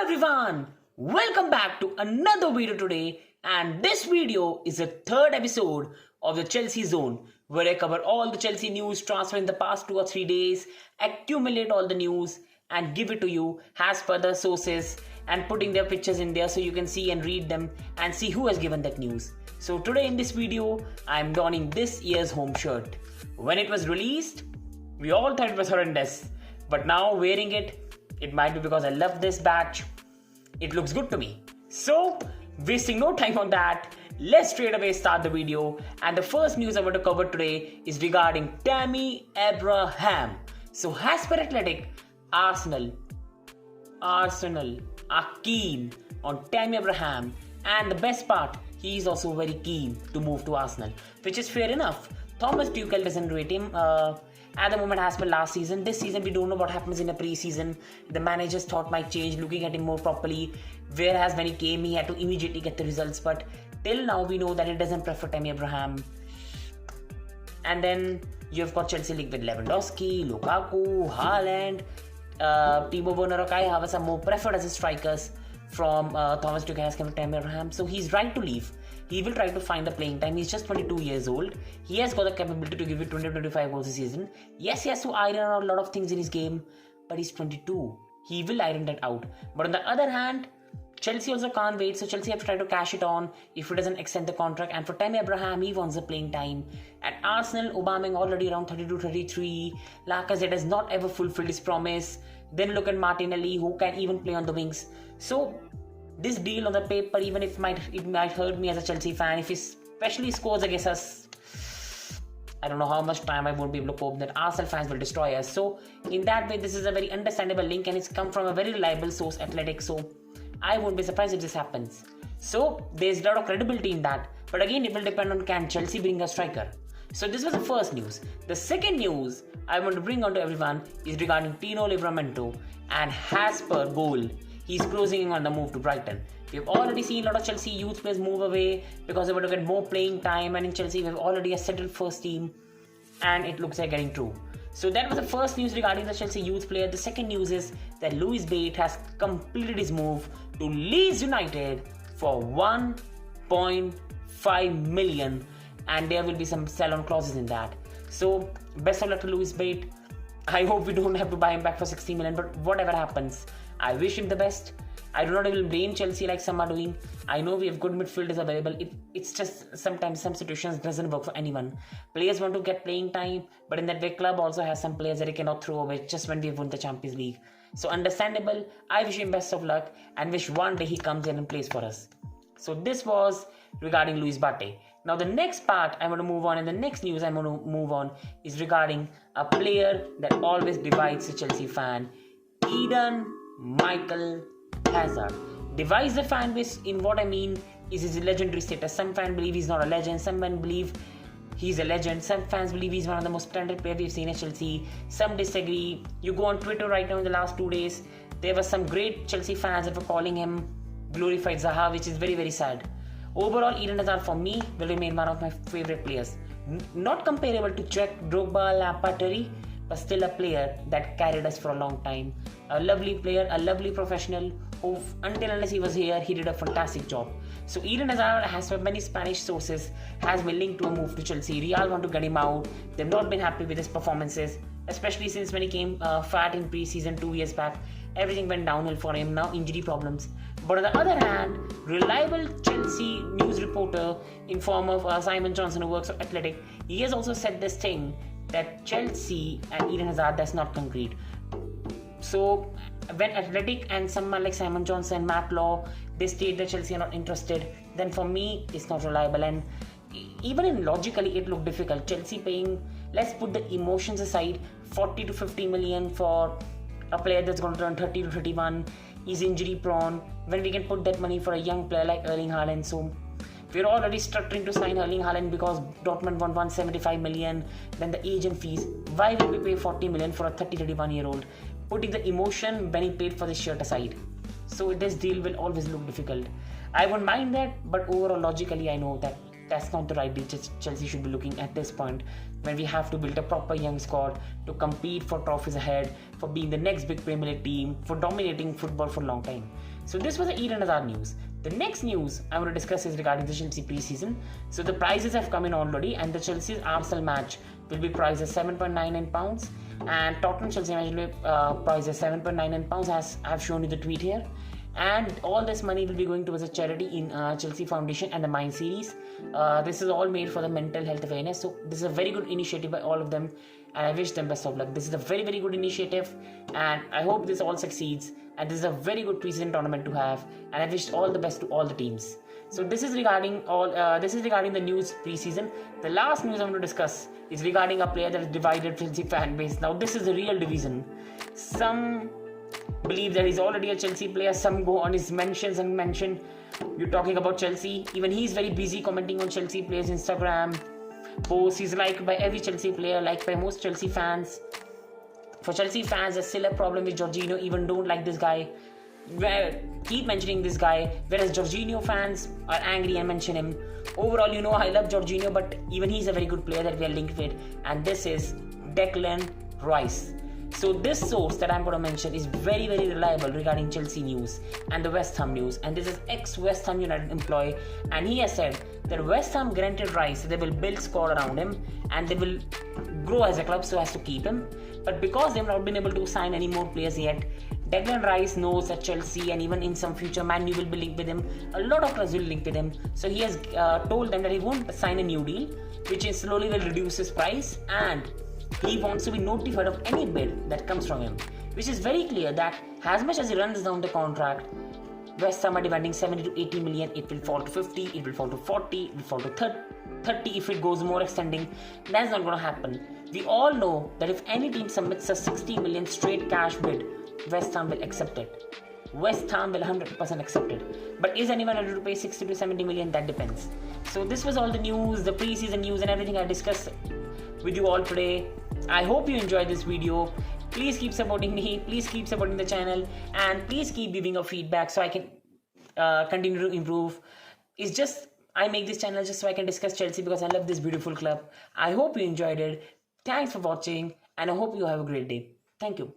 everyone, welcome back to another video today, and this video is the third episode of the Chelsea Zone where I cover all the Chelsea news transfer in the past 2 or 3 days, accumulate all the news and give it to you as per the sources and putting their pictures in there so you can see and read them and see who has given that news. So today in this video, I am donning this year's home shirt. When it was released, we all thought it was horrendous, but now wearing it might be because I love this badge. It looks good to me. So, wasting no time on that, let's straight away start the video. And the first news I want to cover today is regarding Tammy Abraham. So, as per Athletic, Arsenal are keen on Tammy Abraham. And the best part, he is also very keen to move to Arsenal, which is fair enough. Thomas Tuchel doesn't rate him at the moment as per last season. This season we don't know what happens in the pre-season. The manager's thought might change, looking at him more properly. Whereas when he came, he had to immediately get the results. But till now we know that he doesn't prefer Tammy Abraham. And then you've got Chelsea League with Lewandowski, Lukaku, Haaland, Timo Werner or Kai Havertz are more preferred as strikers from Thomas Tuchel has come to Tammy Abraham. So he's right to leave. He will try to find the playing time. He's just 22 years old. He has got the capability to give you 20-25 goals a season. Yes, he has to iron out a lot of things in his game, but he's 22. He will iron that out. But on the other hand, Chelsea also can't wait, so Chelsea have to try to cash it on if he doesn't extend the contract. And for Tammy Abraham, he wants the playing time. At Arsenal, Aubameyang already around 32-33. Lacazette has not ever fulfilled his promise. Then look at Martinelli, who can even play on the wings. So this deal on the paper, even if it might hurt me as a Chelsea fan, if he especially scores against us, I don't know how much time I won't be able to cope that Arsenal fans will destroy us. So in that way, this is a very understandable link and it's come from a very reliable source, Athletic. So I won't be surprised if this happens. So there's a lot of credibility in that. But again, it will depend on can Chelsea bring a striker. So this was the first news. The second news I want to bring on to everyone is regarding Tino Livramento and as per goal, he's closing in on the move to Brighton. We've already seen a lot of Chelsea youth players move away because they want to get more playing time, and in Chelsea we've already a settled first team and it looks like getting true. So that was the first news regarding the Chelsea youth player. The second news is that Louis Bate has completed his move to Leeds United for 1.5 million and there will be some sell-on clauses in that. So best of luck to Louis Bate. I hope we don't have to buy him back for 60 million, but whatever happens, I wish him the best. I do not even blame Chelsea like some are doing. I know we have good midfielders available. It's just sometimes some situations doesn't work for anyone. Players want to get playing time, but in that way club also has some players that they cannot throw away just when we won the Champions League. So understandable. I wish him best of luck and wish one day he comes in and plays for us. So this was regarding Louis Bate. Now the next part I want to move on, and the next news I want to move on is regarding a player that always divides the Chelsea fan, Eden Michael Hazard. Divides the fan base in what I mean is his legendary status. Some fans believe he's not a legend, some fans believe he's a legend, some fans believe he's one of the most talented players we've seen at Chelsea, some disagree. You go on Twitter right now in the last 2 days, there were some great Chelsea fans that were calling him glorified Zaha, which is very, very sad. Overall, Eden Hazard for me will remain one of my favorite players. Not comparable to Cech, Drogba, Lampard, Terry, but still a player that carried us for a long time. A lovely player, a lovely professional who, until unless he was here, he did a fantastic job. So Eden Hazard, has from many Spanish sources, has been linked to a move to Chelsea. Real want to get him out. They've not been happy with his performances, especially since when he came fat in pre-season 2 years back. Everything went downhill for him, now injury problems. But on the other hand, reliable Chelsea news reporter in form of Simon Johnson, who works for Athletic, he has also said this thing that Chelsea and Eden Hazard, that's not concrete. So when Athletic and someone like Simon Johnson, Matt Law, they state that Chelsea are not interested, then for me it's not reliable. And even in logically it looked difficult. Chelsea paying, let's put the emotions aside, 40 to 50 million for a player that's going to turn 30 to 31, he's injury prone, when we can put that money for a young player like Erling Haaland. So we're already struggling to sign Erling Haaland because Dortmund want 175 million, then the agent fees. Why will we pay 40 million for a 30-31 year old? Putting the emotion when he paid for this shirt aside. So this deal will always look difficult. I won't mind that, but overall logically I know that that's not the right way Chelsea should be looking at this point, when we have to build a proper young squad to compete for trophies ahead, for being the next big Premier League team, for dominating football for a long time. So this was the Eden Hazard news. The next news I want to discuss is regarding the Chelsea pre-season. So the prices have come in already, and the Chelsea's Arsenal match will be priced at £7.99, and Tottenham Chelsea match will be priced at £7.99, as I have shown you the tweet here. And all this money will be going towards a charity in Chelsea Foundation and the Mind series. This is all made for the mental health awareness. So this is a very good initiative by all of them, and I wish them best of luck. This is a very, very good initiative, and I hope this all succeeds. And this is a very good pre-season tournament to have, and I wish all the best to all the teams. So this is regarding the news pre-season. The last news I'm going to discuss is regarding a player that has divided Chelsea fan base. Now this is the real division. Some believe that he's already a Chelsea player. Some go on his mentions and mention you're talking about Chelsea. Even he's very busy commenting on Chelsea players' Instagram posts. He's liked by every Chelsea player, liked by most Chelsea fans. For Chelsea fans, there's still a problem with Jorginho. Even don't like this guy. Keep mentioning this guy. Whereas Jorginho fans are angry and mention him. Overall, I love Jorginho, but even he's a very good player that we are linked with. And this is Declan Rice. So this source that I'm going to mention is very, very reliable regarding Chelsea news and the West Ham news. And this is ex-West Ham United employee. And he has said that West Ham granted Rice, they will build squad around him and they will grow as a club so as to keep him. But because they have not been able to sign any more players yet, Declan Rice knows that Chelsea and even in some future Man U will be linked with him. A lot of clubs will link with him. So he has told them that he won't sign a new deal, which is slowly will reduce his price, and he wants to be notified of any bid that comes from him, which is very clear that as much as he runs down the contract, West Ham are demanding 70 to 80 million. It will fall to 50, it will fall to 40, it will fall to 30 if it goes more extending. That's not going to happen. We all know that if any team submits a 60 million straight cash bid, West Ham will accept it. West Ham will 100% accept it. But is anyone ready to pay 60 to 70 million? That depends. So this was all the news, the pre-season news and everything I discussed with you all today. I hope you enjoyed this video. Please keep supporting me, please keep supporting the channel, and please keep giving your feedback so I can continue to improve. It's just I make this channel just so I can discuss Chelsea because I love this beautiful club. I hope you enjoyed it. Thanks for watching, and I hope you have a great day. Thank you.